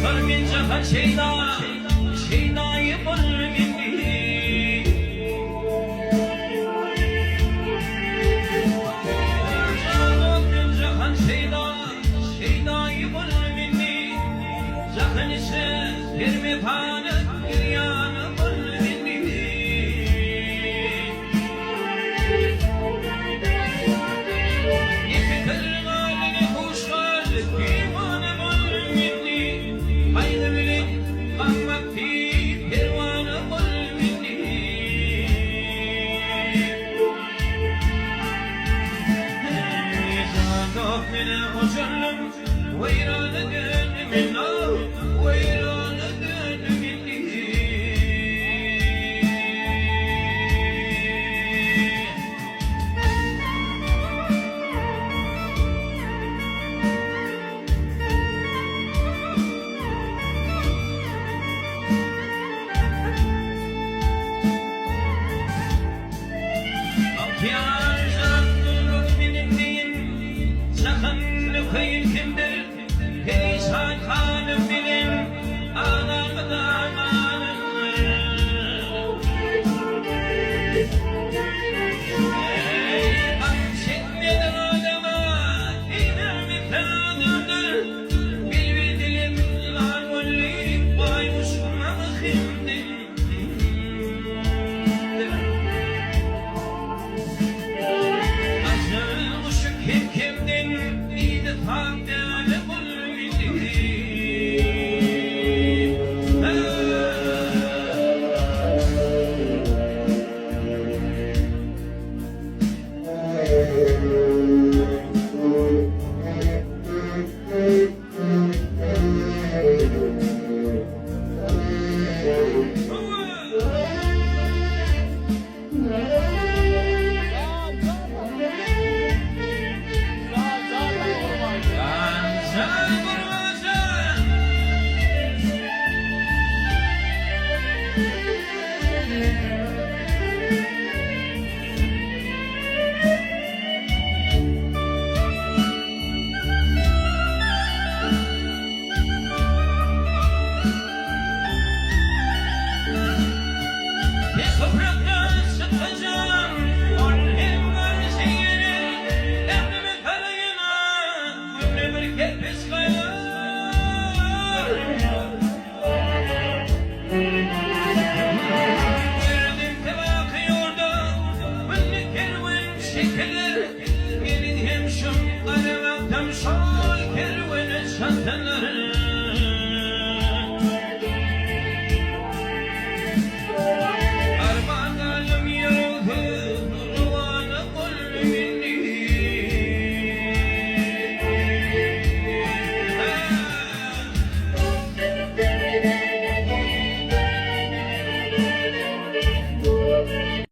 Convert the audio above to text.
من جهة شيدا يبل مني من جهة شيدا يبل مني جهة يرمي فانك يريان بل مني يفكر غالي خوش غالي بيمان بل مني haydi bilin bakmak değil pervane bul minni Zadok mine o canım veyranı gönlümün